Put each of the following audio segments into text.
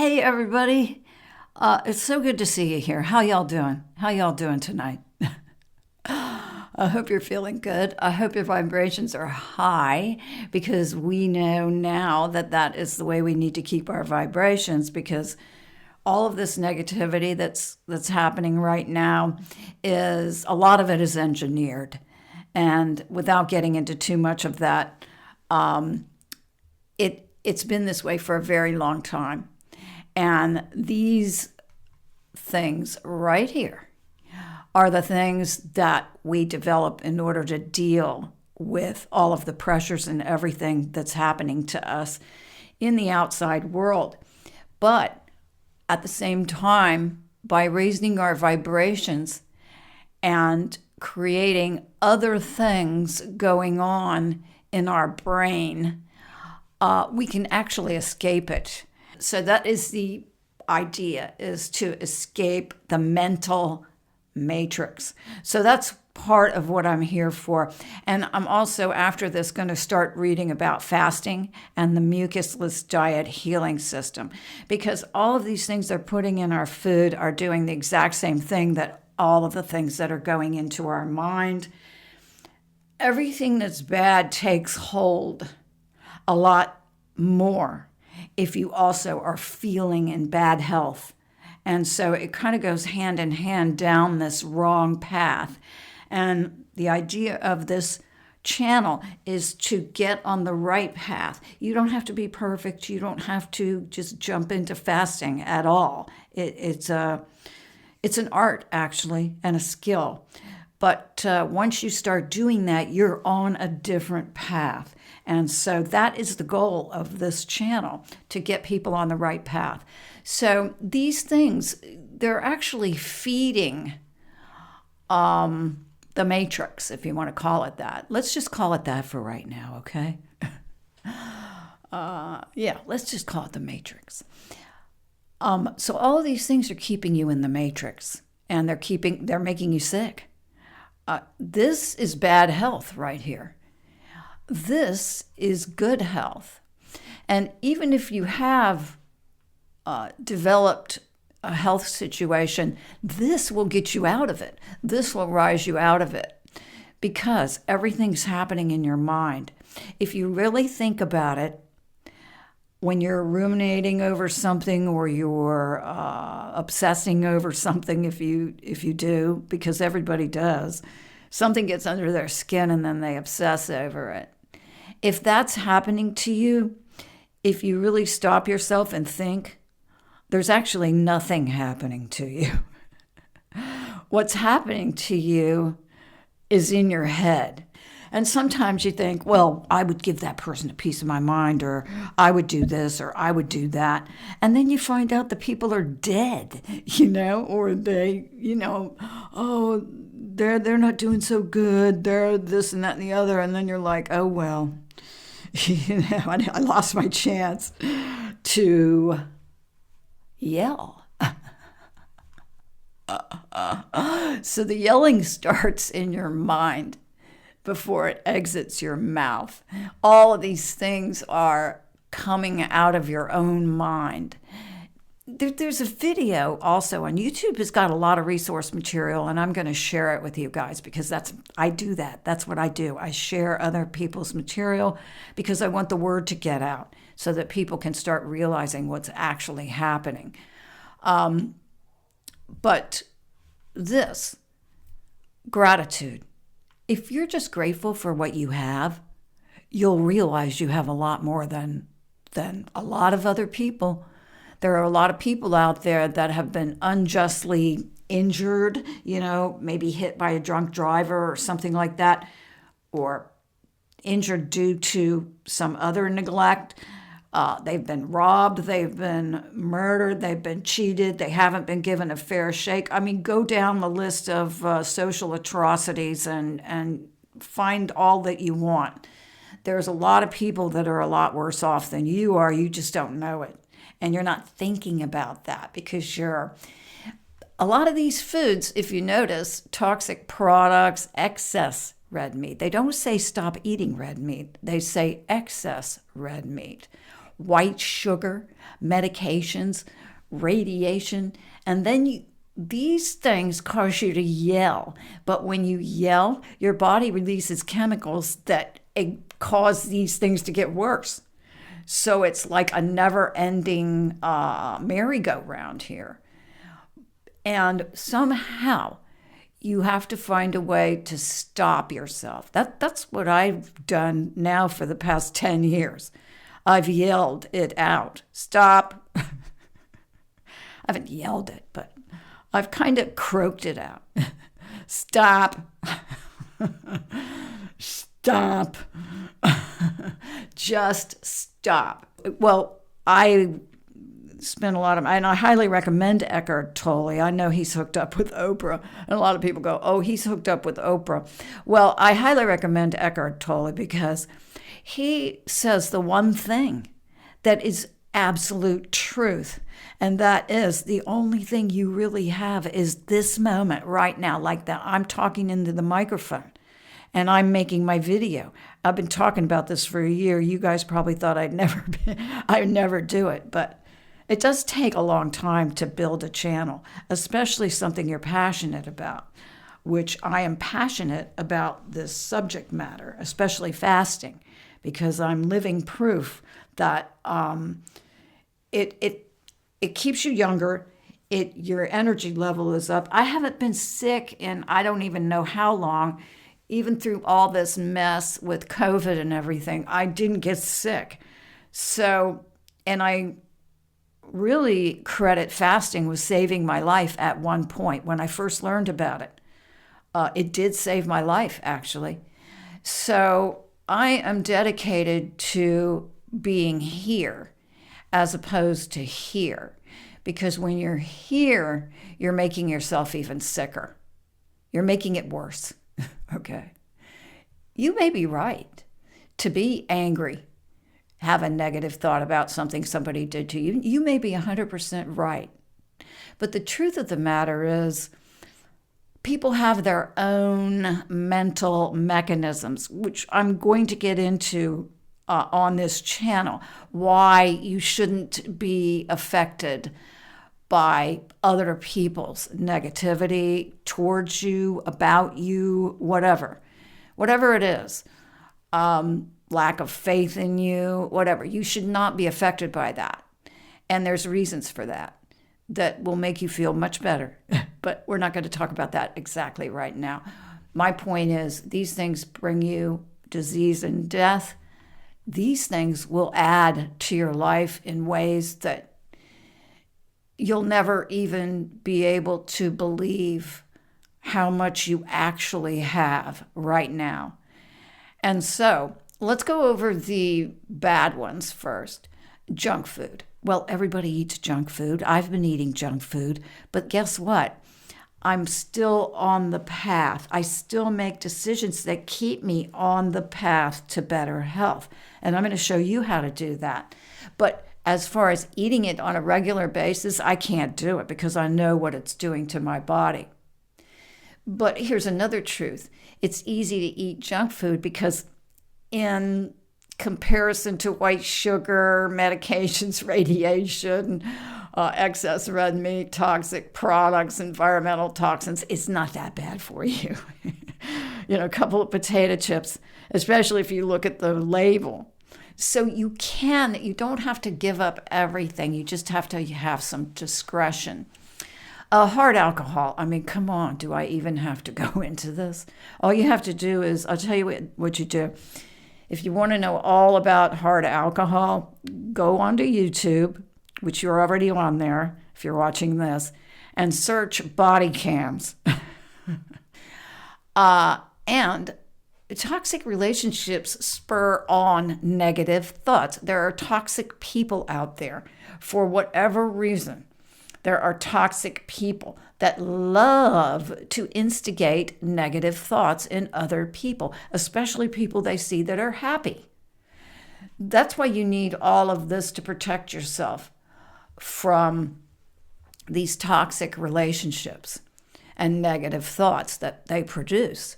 Hey, everybody. It's so good to see you here. How y'all doing? How y'all doing tonight? I hope you're feeling good. I hope your vibrations are high, because we know now that that is the way we need to keep our vibrations, because all of this negativity that's happening right now, is a lot of it is engineered. And without getting into too much of that, it's been this way for a very long time. And these things right here are the things that we develop in order to deal with all of the pressures and everything that's happening to us in the outside world. But at the same time, by raising our vibrations and creating other things going on in our brain, we can actually escape it. So that is the idea, is to escape the mental matrix. So that's part of what I'm here for. And I'm also, after this, going to start reading about fasting and the mucusless diet healing system, because all of these things they're putting in our food are doing the exact same thing that all of the things that are going into our mind. Everything that's bad takes hold a lot more if you also are feeling in bad health. And so it kind of goes hand in hand down this wrong path. And the idea of this channel is to get on the right path. You don't have to be perfect. You don't have to just jump into fasting at all. It's an art, actually, and a skill. But once you start doing that, you're on a different path. And so that is the goal of this channel, to get people on the right path. So these things, they're actually feeding the matrix, if you want to call it that. Let's just call it that for right now, okay? Let's just call it the matrix. So all of these things are keeping you in the matrix, and they're making you sick. This is bad health right here. This is good health. And even if you have developed a health situation, this will get you out of it. This will rise you out of it, because everything's happening in your mind. If you really think about it, when you're ruminating over something, or you're obsessing over something, if you do, because everybody does, something gets under their skin and then they obsess over it. If that's happening to you, if you really stop yourself and think, there's actually nothing happening to you. What's happening to you is in your head. And sometimes you think, well, I would give that person a piece of my mind, or I would do this, or I would do that. And then you find out the people are dead, or they, oh, they're not doing so good. They're this and that and the other. And then you're like, oh, well, I lost my chance to yell. So the yelling starts in your mind before it exits your mouth. All of these things are coming out of your own mind. There's a video also on YouTube. Has got a lot of resource material, and I'm going to share it with you guys, because I do that. That's what I do. I share other people's material because I want the word to get out, so that people can start realizing what's actually happening. But this gratitude, if you're just grateful for what you have, you'll realize you have a lot more than a lot of other people. There are a lot of people out there that have been unjustly injured, maybe hit by a drunk driver or something like that, or injured due to some other neglect. They've been robbed, they've been murdered, they've been cheated, they haven't been given a fair shake. I mean, go down the list of social atrocities and find all that you want. There's a lot of people that are a lot worse off than you are. You just don't know it. And you're not thinking about that, because a lot of these foods, if you notice, toxic products, excess red meat. They don't say stop eating red meat. They say excess red meat. white sugar, medications, radiation, and then these things cause you to yell. But when you yell, your body releases chemicals that cause these things to get worse. So it's like a never-ending merry-go-round here. And somehow you have to find a way to stop yourself. That's what I've done now for the past 10 years. I've yelled it out. Stop. I haven't yelled it, but I've kind of croaked it out. Stop. Stop. Just stop. Well, I spend a lot of, and I highly recommend Eckhart Tolle. I know he's hooked up with Oprah, and a lot of people go, oh, he's hooked up with Oprah. Well, I highly recommend Eckhart Tolle because he says the one thing that is absolute truth, and that is the only thing you really have is this moment right now, like that. I'm talking into the microphone and I'm making my video. I've been talking about this for a year. You guys probably thought I'd never do it, but it does take a long time to build a channel, especially something you're passionate about, which I am passionate about this subject matter, especially fasting, because I'm living proof that it keeps you younger. Your energy level is up. I haven't been sick in I don't even know how long. Even through all this mess with COVID and everything, I didn't get sick. So, and I really credit fasting with saving my life at one point when I first learned about it. It did save my life, actually. So I am dedicated to being here as opposed to here. Because when you're here, you're making yourself even sicker. You're making it worse. Okay. You may be right to be angry, have a negative thought about something somebody did to you. You may be 100% right. But the truth of the matter is, people have their own mental mechanisms, which I'm going to get into on this channel, why you shouldn't be affected by other people's negativity towards you, about you, whatever it is, lack of faith in you, whatever. You should not be affected by that. And there's reasons for that will make you feel much better. But we're not going to talk about that exactly right now. My point is, these things bring you disease and death. These things will add to your life in ways that you'll never even be able to believe how much you actually have right now. And so let's go over the bad ones first. Junk food. Well, everybody eats junk food. I've been eating junk food, but guess what? I'm still on the path. I still make decisions that keep me on the path to better health. And I'm going to show you how to do that. But as far as eating it on a regular basis, I can't do it because I know what it's doing to my body. But here's another truth. It's easy to eat junk food because in comparison to white sugar, medications, radiation, excess red meat, toxic products, environmental toxins, it's not that bad for you. A couple of potato chips, especially if you look at the label. So you don't have to give up everything. You just have to have some discretion. Hard alcohol. I mean, come on. Do I even have to go into this? All you have to do is, I'll tell you what you do. If you want to know all about hard alcohol, go onto YouTube, which you're already on there if you're watching this, and search body cams. And toxic relationships spur on negative thoughts. There are toxic people out there for whatever reason. There are toxic people that love to instigate negative thoughts in other people, especially people they see that are happy. That's why you need all of this to protect yourself from these toxic relationships and negative thoughts that they produce.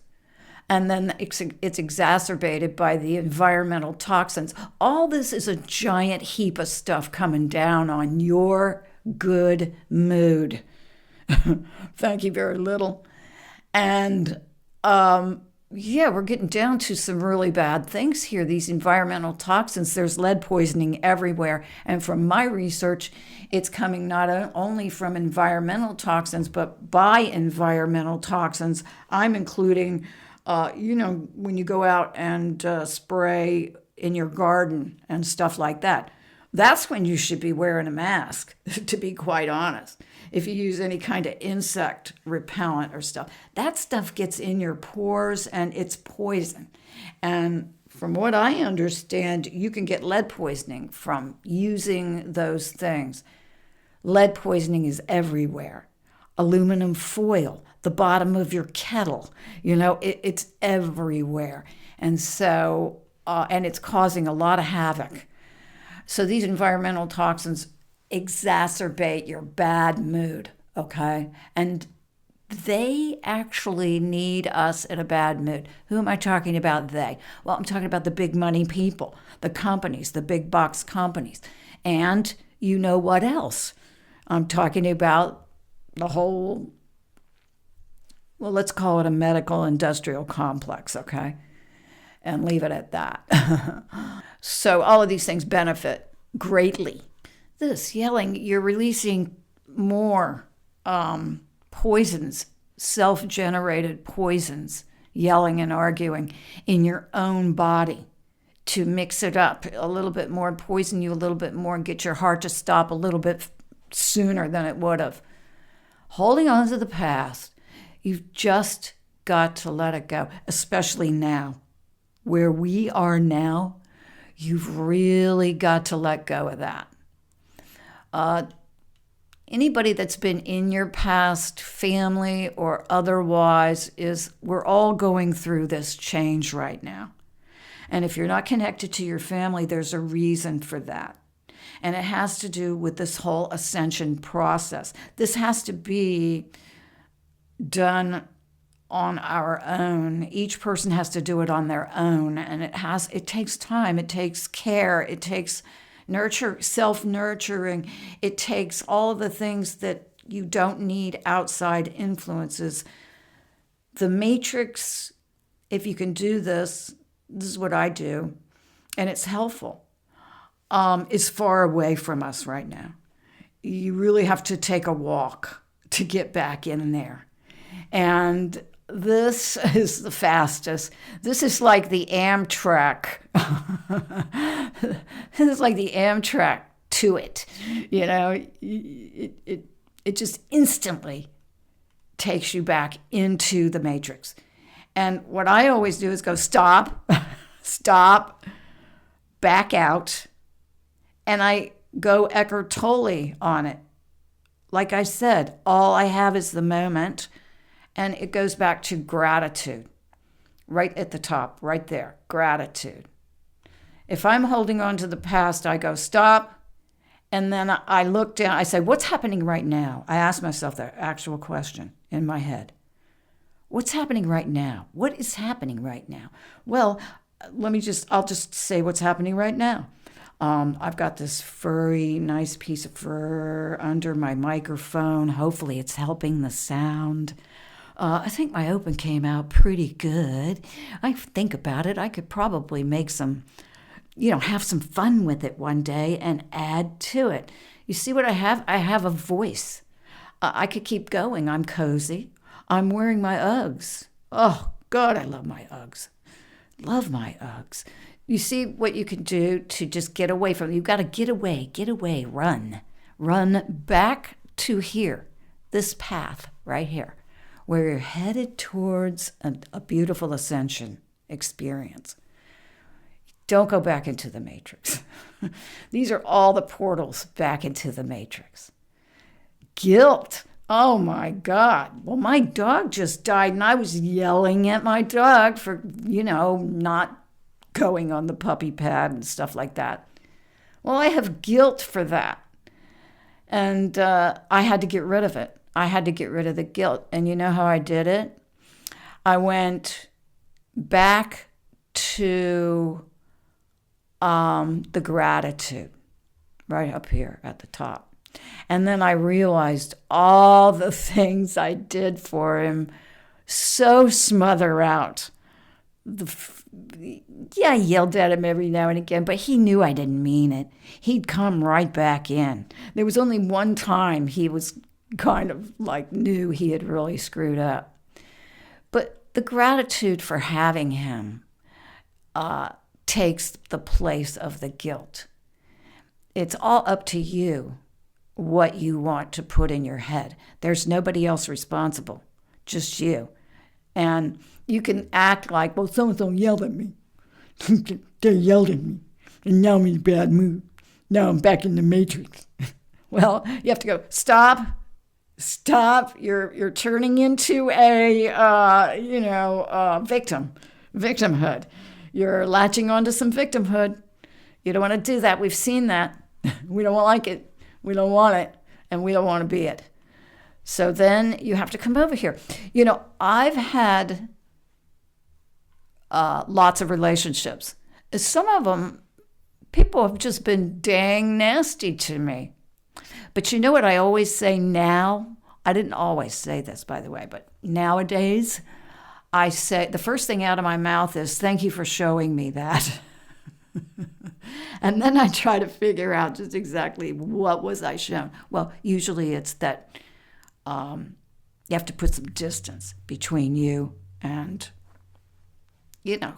And then it's exacerbated by the environmental toxins. All this is a giant heap of stuff coming down on your good mood. Thank you very little. And yeah, we're getting down to some really bad things here. These environmental toxins, there's lead poisoning everywhere. And from my research, it's coming not only from environmental toxins, but by environmental toxins. I'm including, when you go out and spray in your garden and stuff like that. That's when you should be wearing a mask, to be quite honest. If you use any kind of insect repellent or stuff, that stuff gets in your pores and it's poison. And from what I understand, you can get lead poisoning from using those things. Lead poisoning is everywhere. Aluminum foil, the bottom of your kettle, it's everywhere. And so, and it's causing a lot of havoc. So these environmental toxins exacerbate your bad mood, okay? And they actually need us in a bad mood. Who am I talking about, they? Well, I'm talking about the big money people, the companies, the big box companies. And you know what else? I'm talking about the whole, well, let's call it a medical industrial complex, okay? And leave it at that. So all of these things benefit greatly. This yelling, you're releasing more poisons, self-generated poisons, yelling and arguing in your own body to mix it up a little bit more, poison you a little bit more, and get your heart to stop a little bit sooner than it would have. Holding on to the past, you've just got to let it go, especially now. Where we are now, you've really got to let go of that. Anybody that's been in your past, family or otherwise, we're all going through this change right now. And if you're not connected to your family, there's a reason for that. And it has to do with this whole ascension process. This has to be done on our own. Each person has to do it on their own, and it takes time, it takes care, it takes self-nurturing, it takes all of the things that you don't need outside influences. The matrix, if you can do this is what I do, and it's helpful, is far away from us right now. You really have to take a walk to get back in there. And this is the fastest. This is like the Amtrak. This is like the Amtrak to it. It just instantly takes you back into the matrix. And what I always do is go stop, back out, and I go Eckhart Tolle on it. Like I said, all I have is the moment. And it goes back to gratitude, right at the top, right there, gratitude. If I'm holding on to the past, I go stop, and then I look down. I say, what's happening right now? I ask myself that actual question in my head. What's happening right now? What is happening right now? Well, I'll just say what's happening right now. I've got this furry, nice piece of fur under my microphone. Hopefully it's helping the sound. I think my open came out pretty good. I think about it. I could probably make have some fun with it one day and add to it. You see what I have? I have a voice. I could keep going. I'm cozy. I'm wearing my Uggs. Oh, God, I love my Uggs. Love my Uggs. You see what you can do to just get away from it. You've got to get away, run. Run back to here, this path right here, where you're headed towards a beautiful ascension experience. Don't go back into the matrix. These are all the portals back into the matrix. Guilt. Oh my God. Well, my dog just died and I was yelling at my dog for, not going on the puppy pad and stuff like that. Well, I have guilt for that. And I had to get rid of it. I had to get rid of the guilt. And you know how I did it? I went back to the gratitude right up here at the top. And then I realized all the things I did for him so smother out. I yelled at him every now and again, but he knew I didn't mean it. He'd come right back in. There was only one time he was kind of like knew he had really screwed up. But the gratitude for having him takes the place of the guilt. It's all up to you what you want to put in your head. There's nobody else responsible, just you. And you can act like, well, so-and-so yelled at me. They yelled at me. And now I'm in a bad mood. Now I'm back in the matrix. Well, you have to go, stop. You're turning into a, victimhood. You're latching onto some victimhood. You don't want to do that. We've seen that. We don't like it. We don't want it. And we don't want to be it. So then you have to come over here. I've had lots of relationships. Some of them, people have just been dang nasty to me. But you know what I always say now? I didn't always say this, by the way, but nowadays, I say, the first thing out of my mouth is, thank you for showing me that. And then I try to figure out just exactly what was I shown. Well, usually it's that you have to put some distance between you and,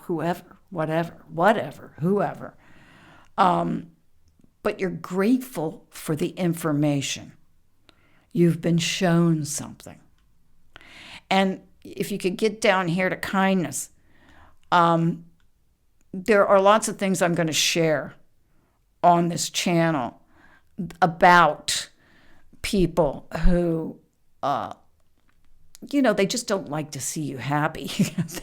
whoever. But you're grateful for the information. You've been shown something. And if you could get down here to kindness, there are lots of things I'm going to share on this channel about people who, they just don't like to see you happy.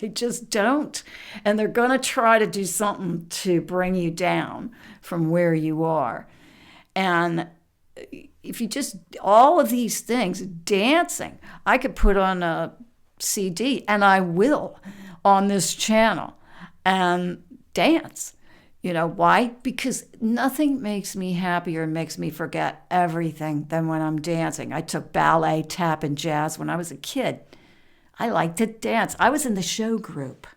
They just don't. And they're going to try to do something to bring you down from where you are. And if you just, all of these things, dancing, I could put on a CD, and I will, on this channel, and dance. Why? Because nothing makes me happier and makes me forget everything than when I'm dancing. I took ballet, tap, and jazz when I was a kid. I liked to dance. I was in the show group,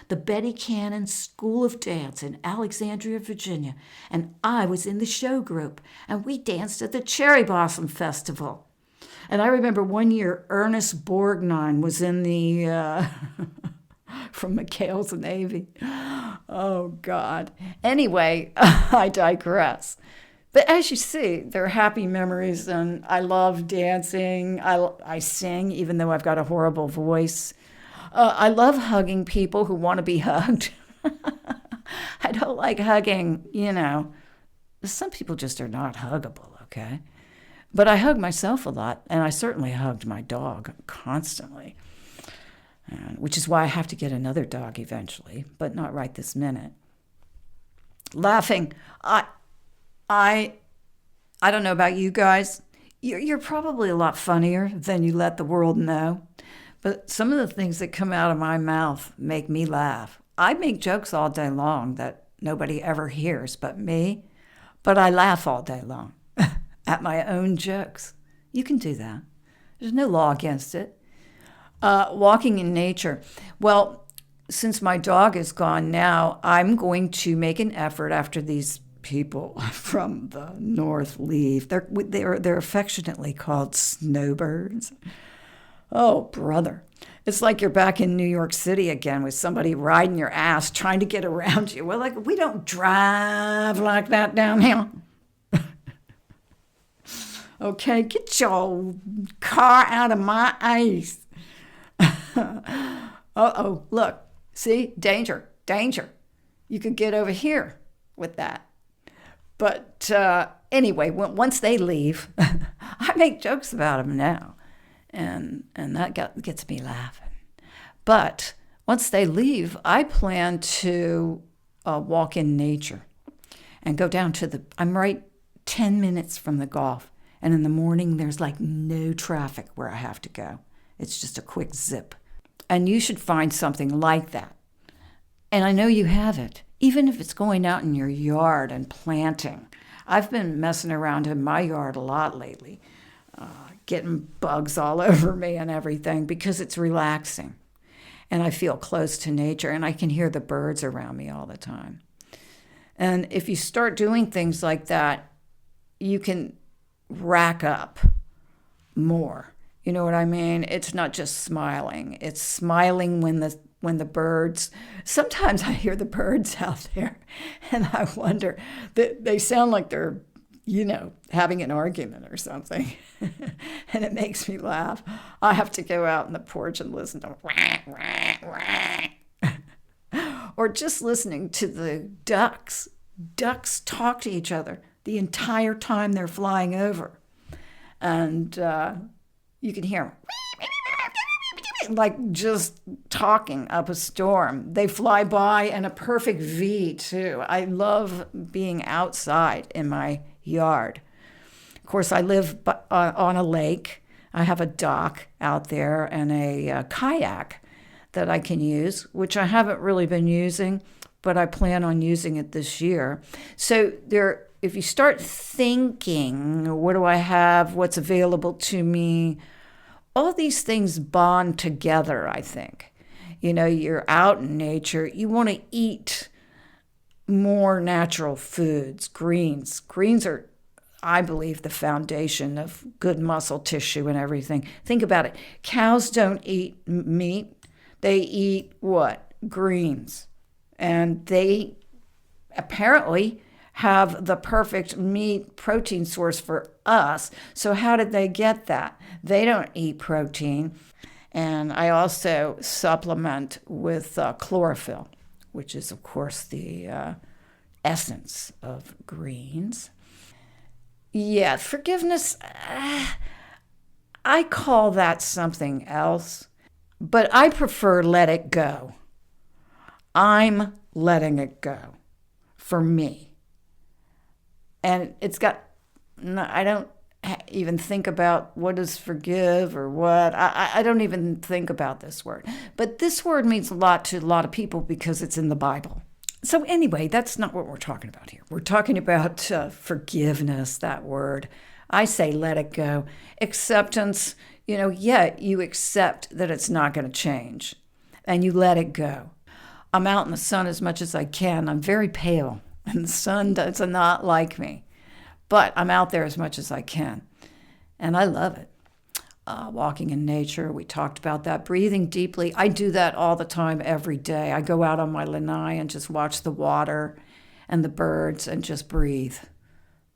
the Betty Cannon School of Dance in Alexandria, Virginia, and I was in the show group, and we danced at the Cherry Blossom Festival. And I remember one year, Ernest Borgnine was in the... from McHale's Navy. Oh, God. Anyway, I digress. But as you see, they're happy memories, and I love dancing. I sing, even though I've got a horrible voice. I love hugging people who want to be hugged. I don't like hugging, Some people just are not huggable, okay? But I hug myself a lot, and I certainly hugged my dog constantly. Which is why I have to get another dog eventually, but not right this minute. Laughing. I don't know about you guys. You're probably a lot funnier than you let the world know. But some of the things that come out of my mouth make me laugh. I make jokes all day long that nobody ever hears but me. But I laugh all day long at my own jokes. You can do that. There's no law against it. Walking in nature. Well, since my dog is gone now, I'm going to make an effort after these people from the north leave. They're affectionately called snowbirds. Oh, brother. It's like you're back in New York City again with somebody riding your ass trying to get around you. Well, we don't drive like that down here. Okay, get your car out of my eyes. Uh-oh, look, see, danger. You could get over here with that. But anyway, once they leave, I make jokes about them now, and that gets me laughing. But once they leave, I plan to walk in nature and go down to I'm right 10 minutes from the Gulf, and in the morning there's like no traffic where I have to go. It's just a quick zip. And you should find something like that And I know you have it, even if it's going out in your yard and planting. I've been messing around in my yard a lot lately, getting bugs all over me and everything because it's relaxing. And I feel close to nature, and I can hear the birds around me all the time. And if you start doing things like that, you can rack up more. You know what I mean? It's not just smiling. It's smiling when the birds, sometimes I hear the birds out there and I wonder, they sound like they're, having an argument or something. And it makes me laugh. I have to go out on the porch and listen to or just listening to the ducks. Ducks talk to each other the entire time they're flying over. And you can hear them like just talking up a storm. They fly by in a perfect V too. I love being outside in my yard. Of course, I live on a lake. I have a dock out there and a kayak that I can use, which I haven't really been using, but I plan on using it this year. So if you start thinking, what do I have? What's available to me? All these things bond together, I think. You're out in nature. You want to eat more natural foods, greens. Greens are, I believe, the foundation of good muscle tissue and everything. Think about it. Cows don't eat meat. They eat what? Greens. And they apparently have the perfect meat protein source for us. So how did they get that? They don't eat protein. And I also supplement with chlorophyll, which is, of course, the essence of greens. Yeah, forgiveness, I call that something else, but I prefer let it go. I'm letting it go for me. And I don't even think about what is forgive or what. I don't even think about this word. But this word means a lot to a lot of people because it's in the Bible. So anyway, that's not what we're talking about here. We're talking about forgiveness, that word. I say let it go. Acceptance, you accept that it's not going to change. And you let it go. I'm out in the sun as much as I can. I'm very pale, and the sun does not like me. But I'm out there as much as I can, and I love it. Walking in nature, we talked about that. Breathing deeply, I do that all the time, every day. I go out on my lanai and just watch the water and the birds and just breathe.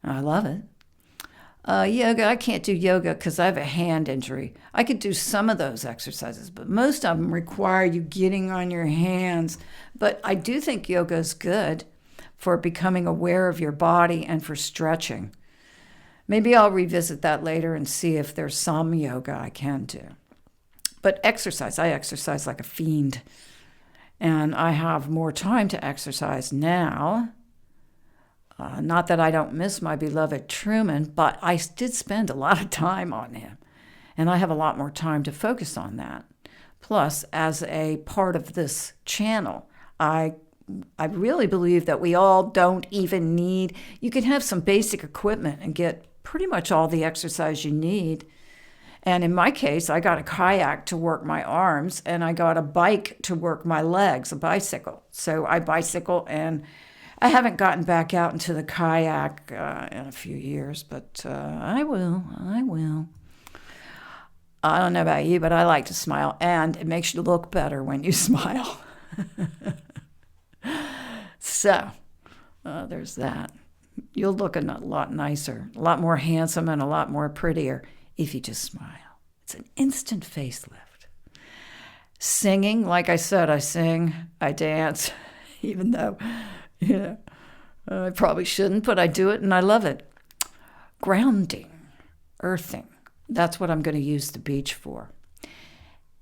I love it. Yoga, I can't do yoga because I have a hand injury. I could do some of those exercises, but most of them require you getting on your hands. But I do think yoga is good for becoming aware of your body and for stretching. Maybe I'll revisit that later and see if there's some yoga I can do. But exercise, I exercise like a fiend. And I have more time to exercise now. Not that I don't miss my beloved Truman, but I did spend a lot of time on him. And I have a lot more time to focus on that. Plus, as a part of this channel, I really believe that we all don't even need, you can have some basic equipment and get pretty much all the exercise you need. And in my case, I got a kayak to work my arms, and I got a bike to work my legs, a bicycle. So I bicycle, and I haven't gotten back out into the kayak in a few years, but I will. I don't know about you, but I like to smile, and it makes you look better when you smile. So, there's that. You'll look a lot nicer, a lot more handsome, and a lot more prettier if you just smile. It's an instant facelift. Singing, like I said, I sing, I dance, even though, I probably shouldn't, but I do it and I love it. Grounding, earthing, that's what I'm going to use the beach for.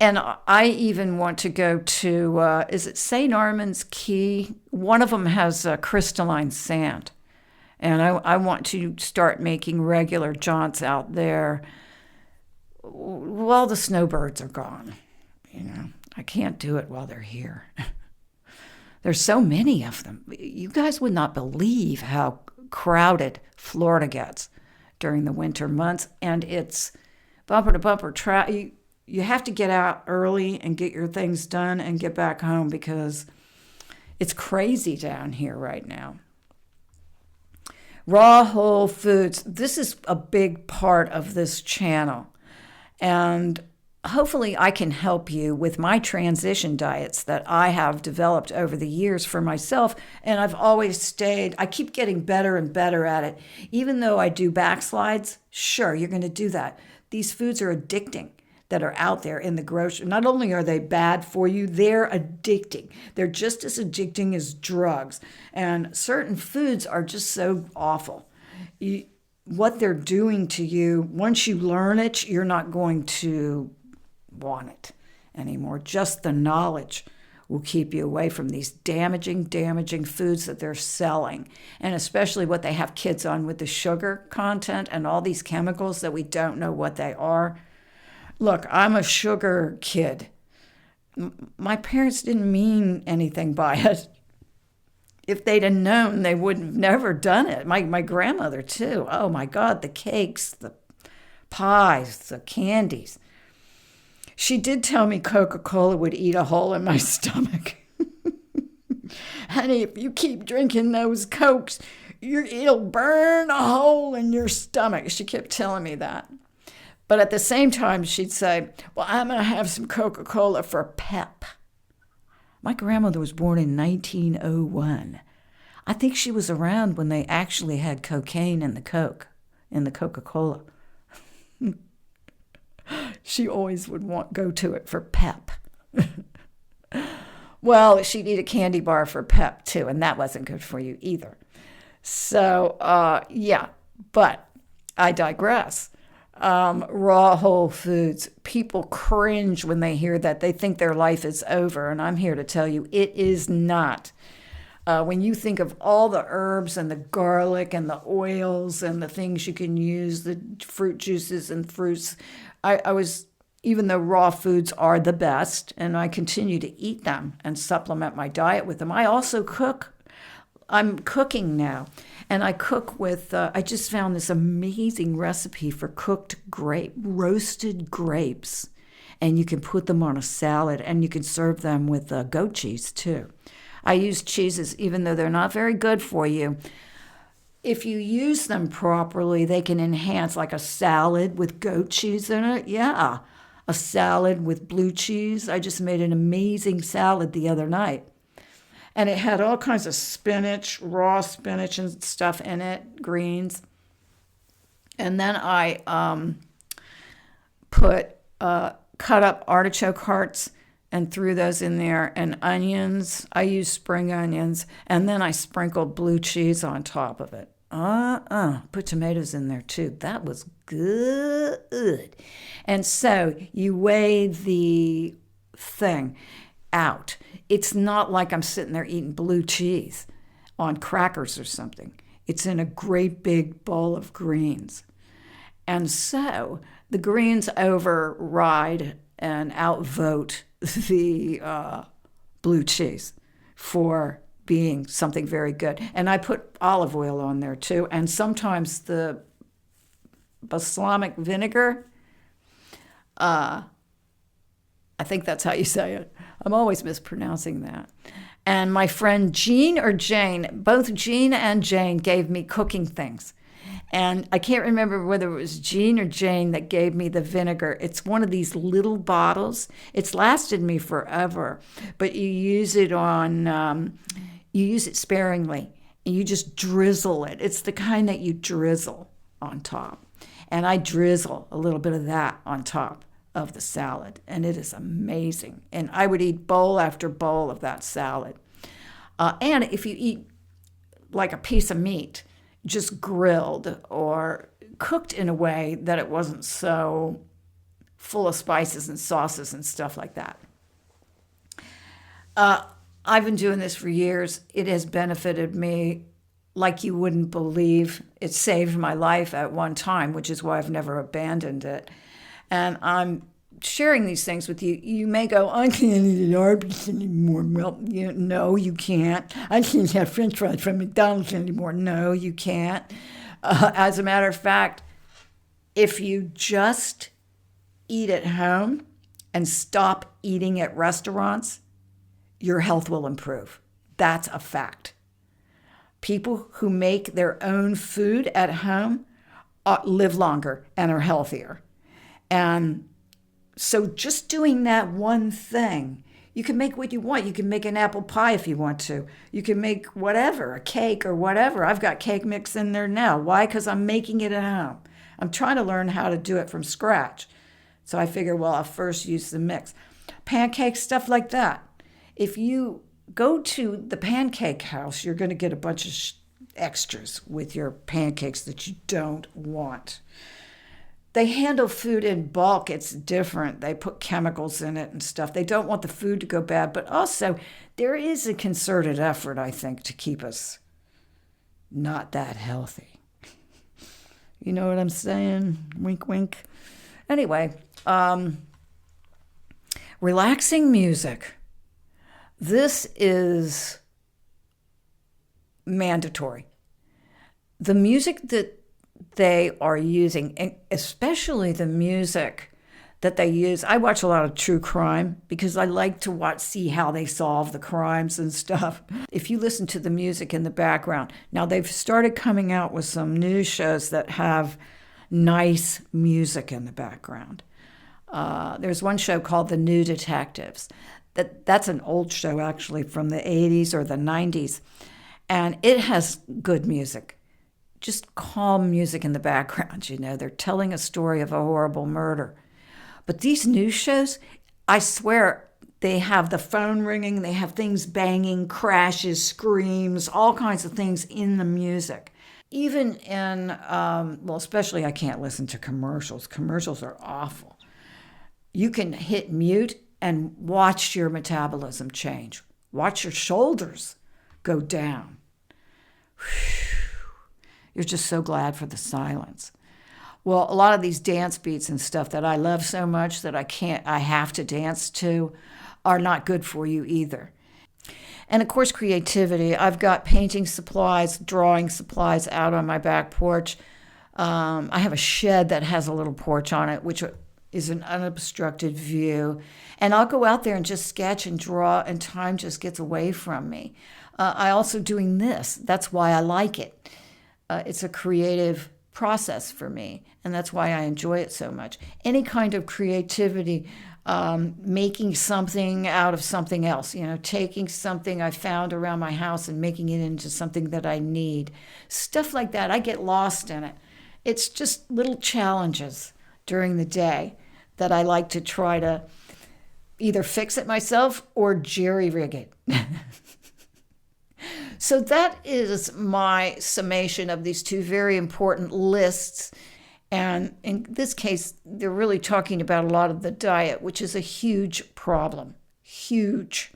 And I even want to go to, is it St. Armand's Key? One of them has crystalline sand. And I want to start making regular jaunts out there while the snowbirds are gone. I can't do it while they're here. There's so many of them. You guys would not believe how crowded Florida gets during the winter months, and it's bumper to bumper traffic. You have to get out early and get your things done and get back home because it's crazy down here right now. Raw whole foods. This is a big part of this channel. And hopefully I can help you with my transition diets that I have developed over the years for myself. And I've always I keep getting better and better at it. Even though I do backslides, sure, you're going to do that. These foods are addicting that are out there in the grocery. Not only are they bad for you, they're addicting. They're just as addicting as drugs. And certain foods are just so awful. What they're doing to you, once you learn it, you're not going to want it anymore. Just the knowledge will keep you away from these damaging foods that they're selling. And especially what they have kids on with the sugar content and all these chemicals that we don't know what they are. Look, I'm a sugar kid. My parents didn't mean anything by it. If they'd have known, they would have never done it. My grandmother, too. Oh, my God, the cakes, the pies, the candies. She did tell me Coca-Cola would eat a hole in my stomach. Honey, if you keep drinking those Cokes, it'll burn a hole in your stomach. She kept telling me that. But at the same time, she'd say, well, I'm going to have some Coca-Cola for pep. My grandmother was born in 1901. I think she was around when they actually had cocaine in the Coca-Cola. She always would go to it for pep. Well, she'd eat a candy bar for pep, too, and that wasn't good for you either. So, yeah, but I digress. Raw whole foods. People cringe when they hear that. They think their life is over, and I'm here to tell you it is not. When you think of all the herbs and the garlic and the oils and the things you can use, the fruit juices and fruits, even though raw foods are the best, and I continue to eat them and supplement my diet with them, I also cook. I'm cooking now, and I cook with, I just found this amazing recipe for roasted grapes, and you can put them on a salad, and you can serve them with goat cheese, too. I use cheeses, even though they're not very good for you. If you use them properly, they can enhance, like a salad with goat cheese in it. Yeah, a salad with blue cheese. I just made an amazing salad the other night. And it had all kinds of spinach, raw spinach and stuff in it, greens. And then I cut up artichoke hearts and threw those in there, and onions. I used spring onions, and then I sprinkled blue cheese on top of it. Put tomatoes in there too. That was good. And so you weigh the thing out. It's not like I'm sitting there eating blue cheese on crackers or something. It's in a great big bowl of greens. And so the greens override and outvote the blue cheese for being something very good. And I put olive oil on there too, and sometimes the balsamic vinegar. I think that's how you say it. I'm always mispronouncing that. And my friend Jean or Jane, both Jean and Jane gave me cooking things. And I can't remember whether it was Jean or Jane that gave me the vinegar. It's one of these little bottles. It's lasted me forever, but you use it sparingly. And you just drizzle it. It's the kind that you drizzle on top. And I drizzle a little bit of that on top of the salad, and it is amazing. And I would eat bowl after bowl of that salad. And if you eat like a piece of meat, just grilled or cooked in a way that it wasn't so full of spices and sauces and stuff like that. I've been doing this for years. It has benefited me like you wouldn't believe. It saved my life at one time, which is why I've never abandoned it. And I'm sharing these things with you, you may go, I can't eat an Arby's anymore. Well, no, you can't. I can't have French fries from McDonald's anymore. No, you can't. As a matter of fact, if you just eat at home and stop eating at restaurants, your health will improve. That's a fact. People who make their own food at home live longer and are healthier. And so just doing that one thing, you can make what you want. You can make an apple pie if you want to. You can make whatever, a cake or whatever. I've got cake mix in there now. Why? Because I'm making it at home. I'm trying to learn how to do it from scratch. So I figure, well, I'll first use the mix. Pancakes, stuff like that. If you go to the pancake house, you're going to get a bunch of extras with your pancakes that you don't want. They handle food in bulk. It's different. They put chemicals in it and stuff. They don't want the food to go bad, but also there is a concerted effort, I think, to keep us not that healthy. You know what I'm saying? Wink, wink. Anyway, relaxing music. This is mandatory. The music that they are using, and especially the music that they use. I watch a lot of true crime because I like to see how they solve the crimes and stuff. If you listen to the music in the background, now they've started coming out with some news shows that have nice music in the background. There's one show called The New Detectives. That's an old show actually from the 80s or the 90s, and it has good music. Just calm music in the background, They're telling a story of a horrible murder. But these news shows, I swear, they have the phone ringing, they have things banging, crashes, screams, all kinds of things in the music. Even in, especially I can't listen to commercials. Commercials are awful. You can hit mute and watch your metabolism change. Watch your shoulders go down. Whew. You're just so glad for the silence. Well, a lot of these dance beats and stuff that I love so much that I have to dance to are not good for you either. And of course, creativity. I've got painting supplies, drawing supplies out on my back porch. I have a shed that has a little porch on it, which is an unobstructed view. And I'll go out there and just sketch and draw, and time just gets away from me. I also doing this. That's why I like it. It's a creative process for me, and that's why I enjoy it so much. Any kind of creativity, making something out of something else, taking something I found around my house and making it into something that I need. Stuff like that. I get lost in it. It's just little challenges during the day that I like to try to either fix it myself or jerry-rig it. So that is my summation of these two very important lists. And in this case, they're really talking about a lot of the diet, which is a huge problem. Huge.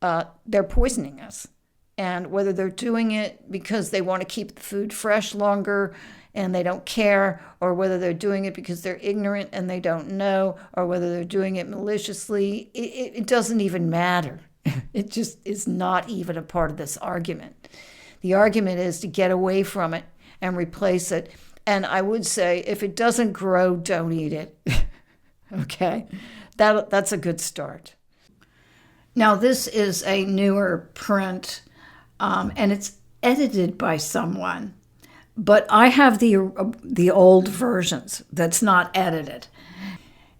They're poisoning us. And whether they're doing it because they want to keep the food fresh longer and they don't care, or whether they're doing it because they're ignorant and they don't know, or whether they're doing it maliciously, it doesn't even matter. It just is not even a part of this argument. The argument is to get away from it and replace it. And I would say, if it doesn't grow, don't eat it. Okay? That's a good start. Now, this is a newer print, and it's edited by someone. But I have the old versions that's not edited.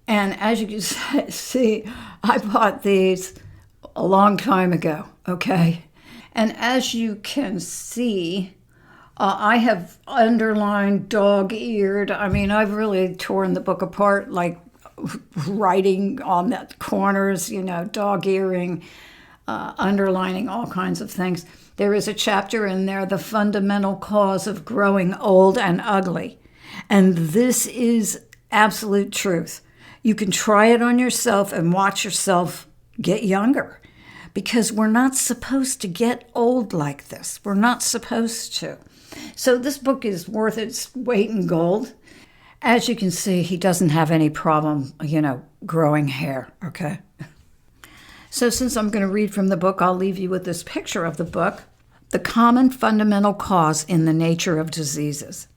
And as you can see, I bought these a long time ago, okay? And as you can see, I have underlined, dog-eared. I mean, I've really torn the book apart, like writing on the corners, dog-earing, underlining all kinds of things. There is a chapter in there, The Fundamental Cause of Growing Old and Ugly. And this is absolute truth. You can try it on yourself and watch yourself get younger, because we're not supposed to get old like this. We're not supposed to. So this book is worth its weight in gold. As you can see, he doesn't have any problem, growing hair, okay? So since I'm going to read from the book, I'll leave you with this picture of the book. The common fundamental cause in the nature of diseases.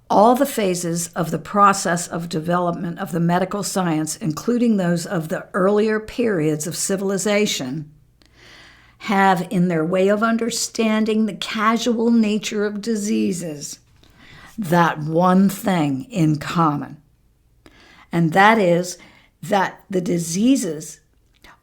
All the phases of the process of development of the medical science, including those of the earlier periods of civilization, have in their way of understanding the casual nature of diseases that one thing in common. And that is that the diseases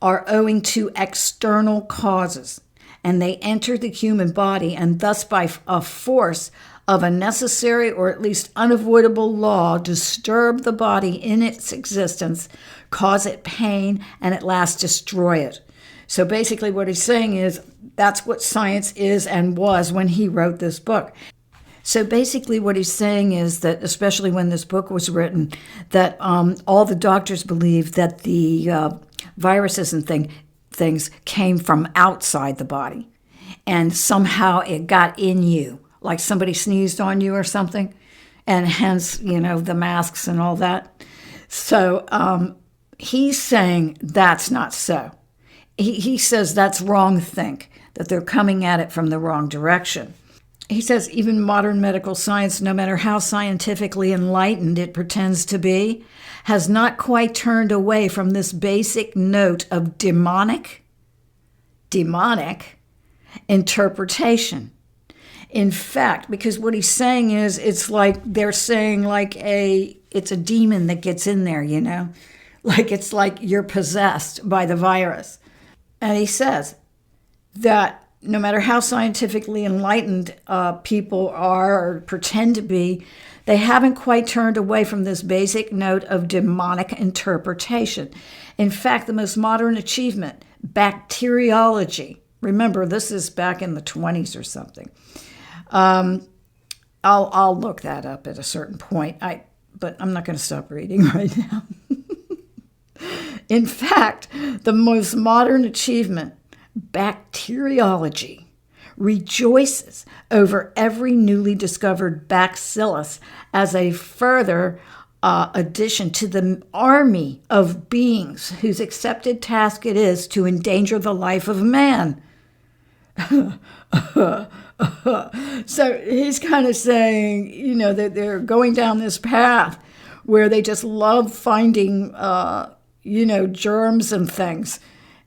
are owing to external causes, and they enter the human body, and thus by a force of a necessary or at least unavoidable law disturb the body in its existence, cause it pain, and at last destroy it. So basically what he's saying is that's what science is and was when he wrote this book. So basically what he's saying is that, especially when this book was written, that all the doctors believed that the viruses and things came from outside the body. And somehow it got in you, like somebody sneezed on you or something, and hence, the masks and all that. So he's saying that's not so. He says that's wrong think, that they're coming at it from the wrong direction. He says even modern medical science, no matter how scientifically enlightened it pretends to be, has not quite turned away from this basic note of demonic interpretation. In fact, because what he's saying is, it's like they're saying it's a demon that gets in there, like it's like you're possessed by the virus. And he says that no matter how scientifically enlightened people are or pretend to be, they haven't quite turned away from this basic note of demonic interpretation. In fact, the most modern achievement, bacteriology, remember this is back in the 20s or something. I'll look that up at a certain point, but I'm not going to stop reading right now. In fact, the most modern achievement, bacteriology, rejoices over every newly discovered bacillus as a further addition to the army of beings whose accepted task it is to endanger the life of man. So he's kind of saying, that they're going down this path where they just love finding, germs and things.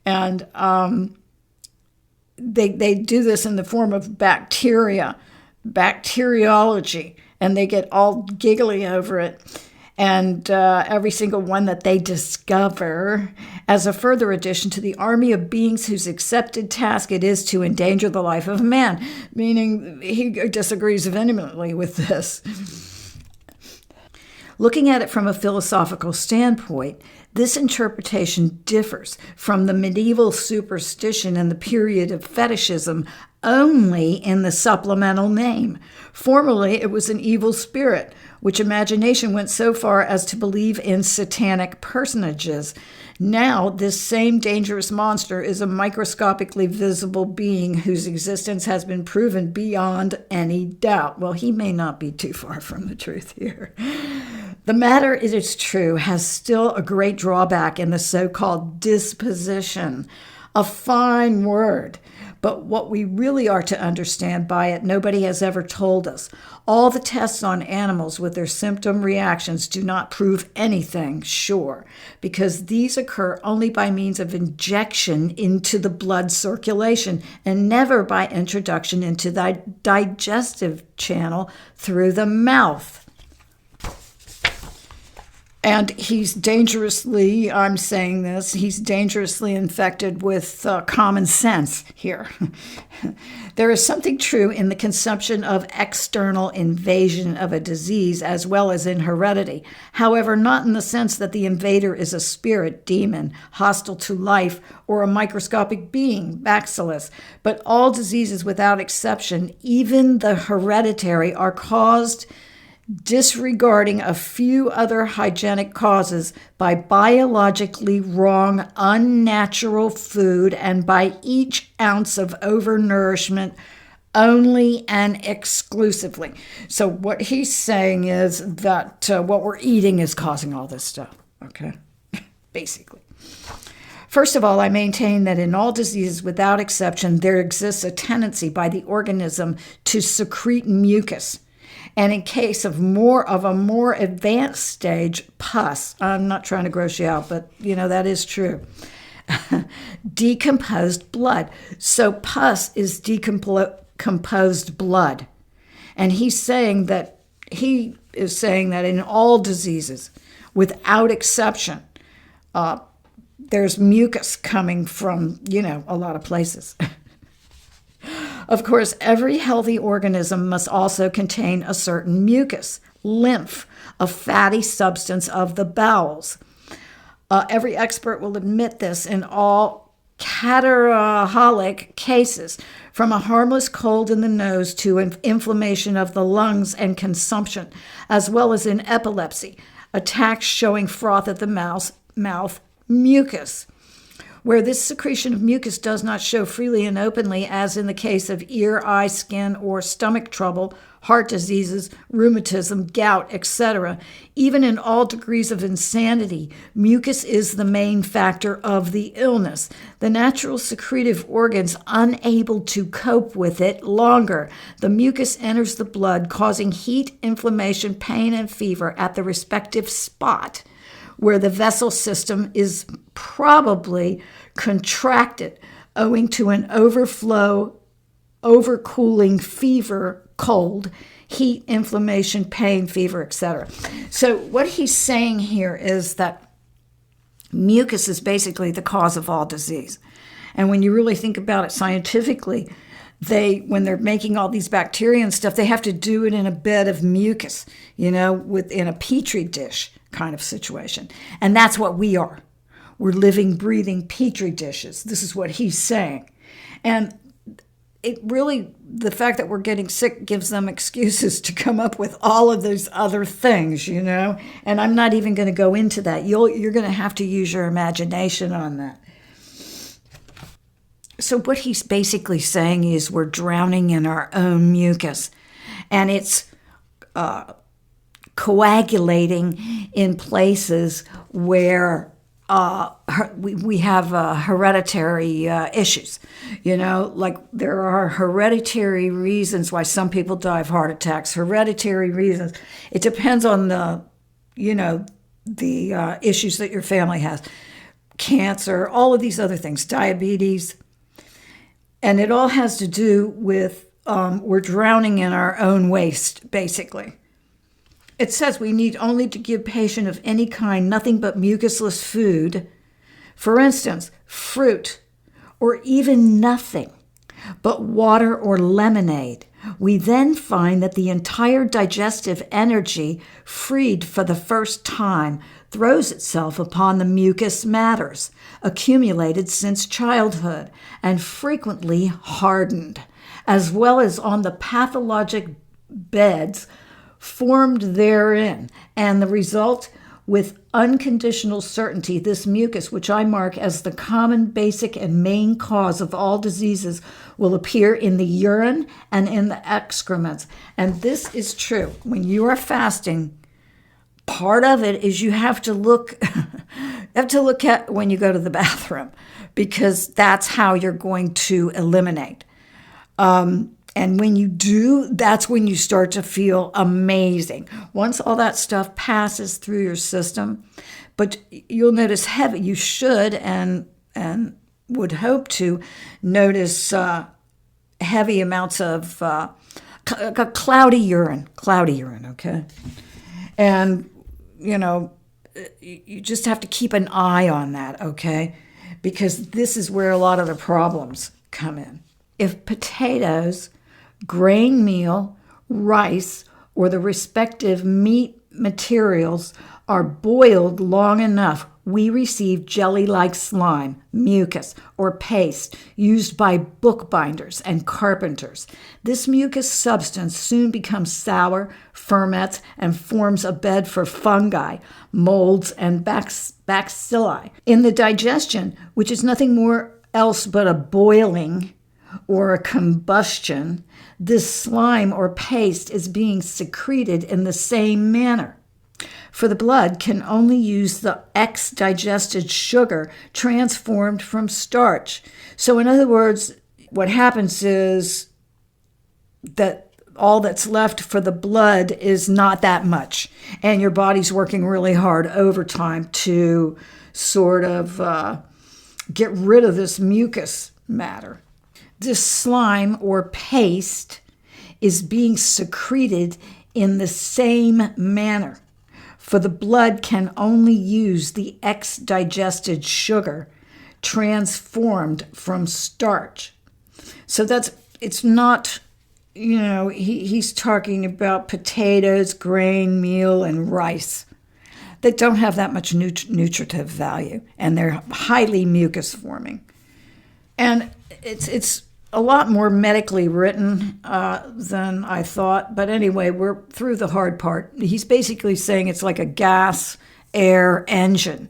And they do this in the form of bacteriology, and they get all giggly over it. And every single one that they discover as a further addition to the army of beings whose accepted task it is to endanger the life of man, meaning he disagrees vehemently with this. Looking at it from a philosophical standpoint, this interpretation differs from the medieval superstition and the period of fetishism only in the supplemental name. Formerly, it was an evil spirit, which imagination went so far as to believe in satanic personages. Now, this same dangerous monster is a microscopically visible being whose existence has been proven beyond any doubt. Well, he may not be too far from the truth here. The matter, it is true, has still a great drawback in the so-called disposition, a fine word. But what we really are to understand by it, nobody has ever told us. All the tests on animals with their symptom reactions do not prove anything sure, because these occur only by means of injection into the blood circulation and never by introduction into the digestive channel through the mouth. And he's dangerously, I'm saying this, he's dangerously infected with common sense here. There is something true in the conception of external invasion of a disease as well as in heredity. However, not in the sense that the invader is a spirit, demon, hostile to life, or a microscopic being, bacillus. But all diseases without exception, even the hereditary, are caused disregarding a few other hygienic causes by biologically wrong, unnatural food and by each ounce of overnourishment only and exclusively. So what he's saying is that what we're eating is causing all this stuff, okay? Basically. First of all, I maintain that in all diseases, without exception, there exists a tendency by the organism to secrete mucus. And in case of a more advanced stage, pus, I'm not trying to gross you out, but that is true. Decomposed blood. So pus is decomposed blood. And he is saying that in all diseases, without exception, there's mucus coming from, a lot of places. Of course, every healthy organism must also contain a certain mucus, lymph, a fatty substance of the bowels. Every expert will admit this in all catarrhalic cases, from a harmless cold in the nose to an inflammation of the lungs and consumption, as well as in epilepsy, attacks showing froth at the mouth, mucus. Where this secretion of mucus does not show freely and openly, as in the case of ear, eye, skin, or stomach trouble, heart diseases, rheumatism, gout, etc., even in all degrees of insanity, mucus is the main factor of the illness. The natural secretive organs unable to cope with it longer, the mucus enters the blood, causing heat, inflammation, pain, and fever at the respective spot, where the vessel system is probably contracted owing to an overflow, overcooling, fever, cold, heat, inflammation, pain, fever, etc. So what he's saying here is that mucus is basically the cause of all disease. And when you really think about it scientifically, when they're making all these bacteria and stuff, they have to do it in a bed of mucus, within a petri dish kind of situation. And that's what we are. We're living, breathing petri dishes. This is what he's saying. And it really, the fact that we're getting sick gives them excuses to come up with all of those other things, And I'm not even going to go into that. You're going to have to use your imagination on that. So what he's basically saying is we're drowning in our own mucus. And it's coagulating in places where we have hereditary issues. Like there are hereditary reasons why some people die of heart attacks, hereditary reasons. It depends on the issues that your family has. Cancer, all of these other things, diabetes. And it all has to do with we're drowning in our own waste, basically. It says we need only to give patient of any kind nothing but mucusless food, for instance, fruit, or even nothing but water or lemonade. We then find that the entire digestive energy, freed for the first time, throws itself upon the mucous matters, accumulated since childhood and frequently hardened, as well as on the pathologic beds formed therein, and the result, with unconditional certainty, this mucus, which I mark as the common, basic, and main cause of all diseases, will appear in the urine and in the excrements. And this is true. When you are fasting, part of it is you have to look at when you go to the bathroom, because that's how you're going to eliminate. And when you do, that's when you start to feel amazing. Once all that stuff passes through your system, but you'll notice heavy. You should and would hope to notice heavy amounts of cloudy urine, okay? And, you just have to keep an eye on that, okay? Because this is where a lot of the problems come in. If potatoes, grain meal, rice, or the respective meat materials are boiled long enough, we receive jelly-like slime, mucus, or paste used by bookbinders and carpenters. This mucus substance soon becomes sour, ferments, and forms a bed for fungi, molds, and bacilli. In the digestion, which is nothing more else but a boiling or a combustion, this slime or paste is being secreted in the same manner. For the blood can only use the digested sugar transformed from starch. So in other words, what happens is that all that's left for the blood is not that much. And your body's working really hard overtime to sort of get rid of this mucus matter. This slime or paste is being secreted in the same manner. For the blood can only use the digested sugar transformed from starch. So it's not, he's talking about potatoes, grain, meal, and rice that don't have that much nutritive value, and they're highly mucus forming. And it's a lot more medically written than I thought. But anyway, we're through the hard part. He's basically saying it's like a gas air engine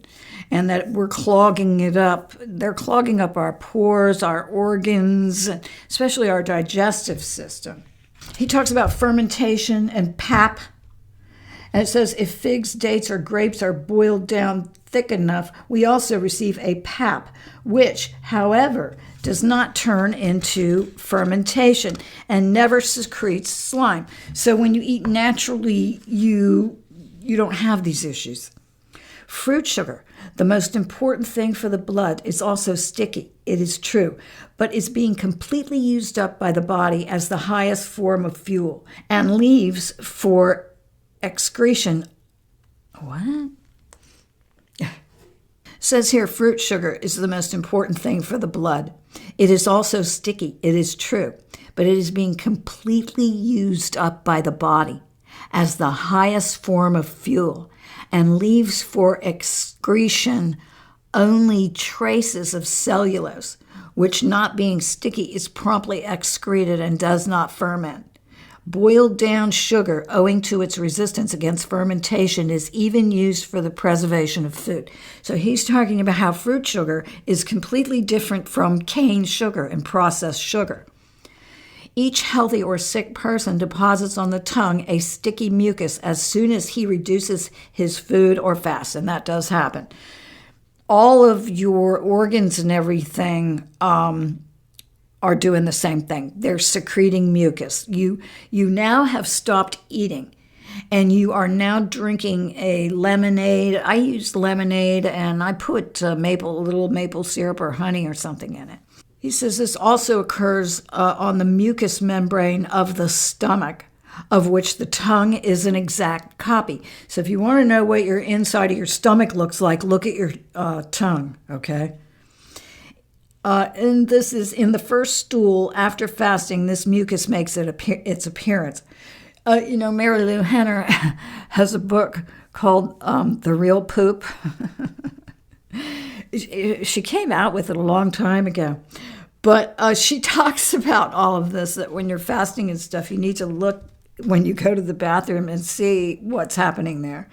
and that we're clogging it up. They're clogging up our pores, our organs, especially our digestive system. He talks about fermentation and pap. And it says, if figs, dates, or grapes are boiled down thick enough, we also receive a pap, which, however, does not turn into fermentation and never secretes slime. So when you eat naturally, you don't have these issues. Fruit sugar, the most important thing for the blood, is also sticky. It is true, but is being completely used up by the body as the highest form of fuel and leaves for excretion. What? Says here, fruit sugar is the most important thing for the blood. It is also sticky. It is true, but it is being completely used up by the body as the highest form of fuel and leaves for excretion only traces of cellulose, which, not being sticky, is promptly excreted and does not ferment. Boiled down sugar, owing to its resistance against fermentation, is even used for the preservation of food. So he's talking about how fruit sugar is completely different from cane sugar and processed sugar. Each healthy or sick person deposits on the tongue a sticky mucus as soon as he reduces his food or fasts, and that does happen. All of your organs and everything are doing the same thing. They're secreting mucus. You now have stopped eating, and you are now drinking a lemonade. I use lemonade, and I put a little maple syrup or honey or something in it. He says this also occurs on the mucous membrane of the stomach, of which the tongue is an exact copy. So if you want to know what your inside of your stomach looks like, look at your tongue, okay? And this is in the first stool after fasting. This mucus makes its appearance. Mary Lou Henner has a book called The Real Poop. She came out with it a long time ago. But she talks about all of this, that when you're fasting and stuff, you need to look when you go to the bathroom and see what's happening there.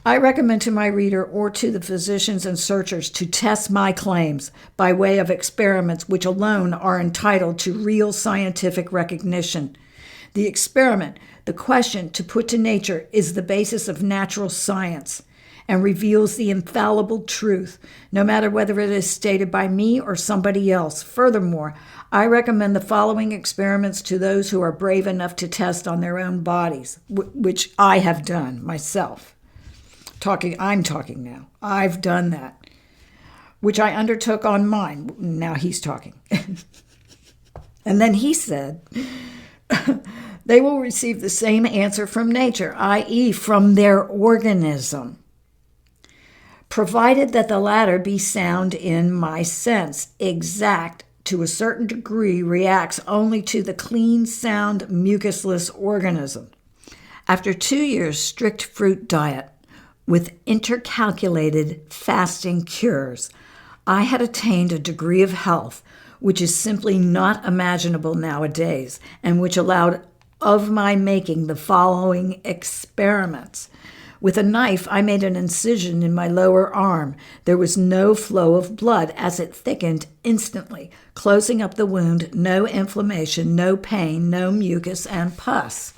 I recommend to my reader or to the physicians and searchers to test my claims by way of experiments which alone are entitled to real scientific recognition. The experiment, the question to put to nature, is the basis of natural science and reveals the infallible truth, no matter whether it is stated by me or somebody else. Furthermore, I recommend the following experiments to those who are brave enough to test on their own bodies, which I have done myself. I'm talking now. I've done that, which I undertook on mine. Now he's talking. And then he said, they will receive the same answer from nature, i.e., from their organism, provided that the latter be sound in my sense, exact, to a certain degree, reacts only to the clean, sound, mucusless organism. After 2 years' strict fruit diet, with intercalculated fasting cures, I had attained a degree of health which is simply not imaginable nowadays, and which allowed of my making the following experiments, With a knife, I made an incision in my lower arm. There was no flow of blood as it thickened instantly, closing up the wound, no inflammation, no pain, no mucus and pus.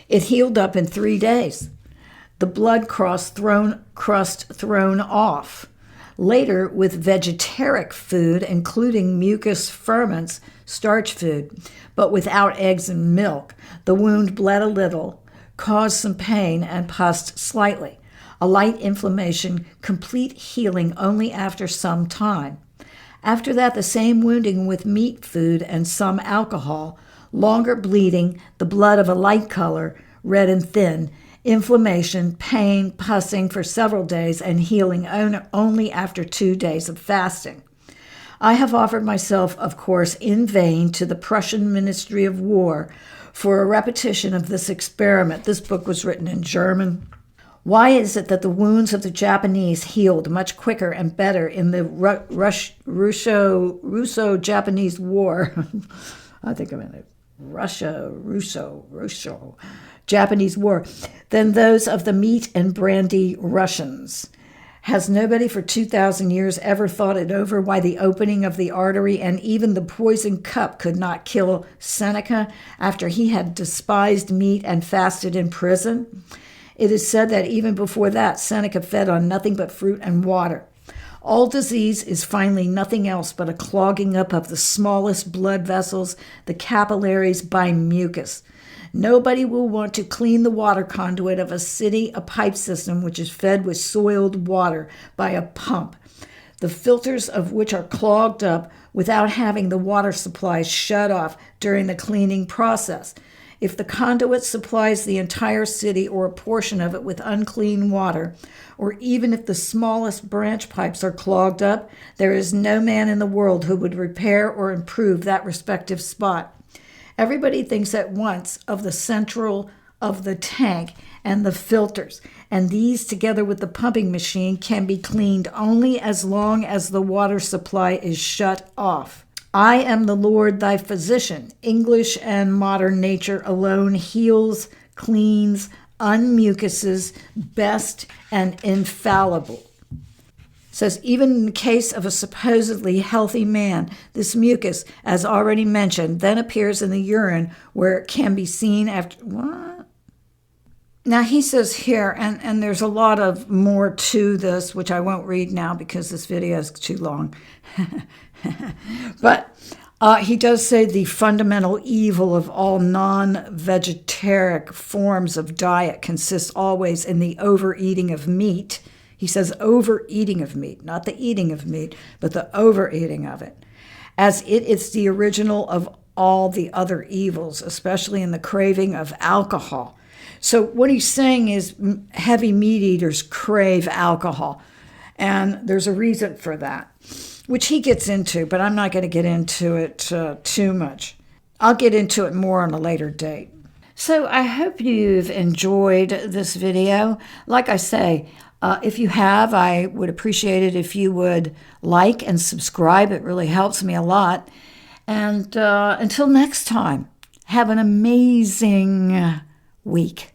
It healed up in 3 days. The blood crust thrown off. Later, with vegetaric food, including mucus ferments, starch food, but without eggs and milk, the wound bled a little, caused some pain, and pussed slightly. A light inflammation, complete healing only after some time. After that, the same wounding with meat food and some alcohol, longer bleeding, the blood of a light color, red and thin, inflammation, pain, pussing for several days, and healing only after 2 days of fasting. I have offered myself, of course, in vain to the Prussian Ministry of War for a repetition of this experiment. This book was written in German. Why is it that the wounds of the Japanese healed much quicker and better in the Russo-Japanese War? I think I'm in it. Russo-Japanese War than those of the meat and brandy Russians? Has nobody for 2,000 years ever thought it over why the opening of the artery and even the poison cup could not kill Seneca after he had despised meat and fasted in prison? It is said that even before that, Seneca fed on nothing but fruit and water. All disease is finally nothing else but a clogging up of the smallest blood vessels, the capillaries, by mucus. Nobody will want to clean the water conduit of a city, a pipe system which is fed with soiled water by a pump, the filters of which are clogged up without having the water supplies shut off during the cleaning process. If the conduit supplies the entire city or a portion of it with unclean water, or even if the smallest branch pipes are clogged up, there is no man in the world who would repair or improve that respective spot. Everybody thinks at once of the central of the tank and the filters, and these, together with the pumping machine, can be cleaned only as long as the water supply is shut off. I am the Lord thy physician. English and modern nature alone heals, cleans, unmucuses, best and infallible. Says, even in the case of a supposedly healthy man, this mucus, as already mentioned, then appears in the urine where it can be seen after... What? Now he says here, and there's a lot of more to this, which I won't read now because this video is too long. But he does say the fundamental evil of all non-vegetaric forms of diet consists always in the overeating of meat. He says overeating of meat, not the eating of meat, but the overeating of it, as it is the original of all the other evils, especially in the craving of alcohol. So what he's saying is heavy meat eaters crave alcohol, and there's a reason for that, which he gets into, but I'm not going to get into it too much. I'll get into it more on a later date. So I hope you've enjoyed this video. Like I say, if you have, I would appreciate it if you would like and subscribe. It really helps me a lot. And until next time, have an amazing week.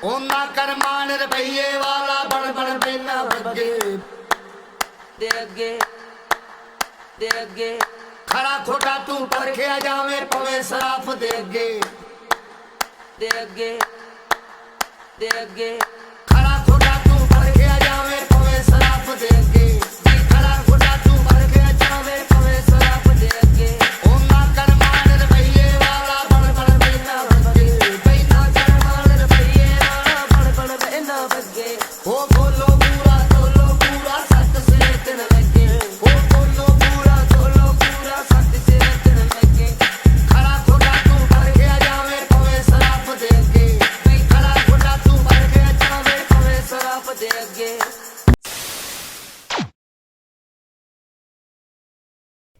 Yeah.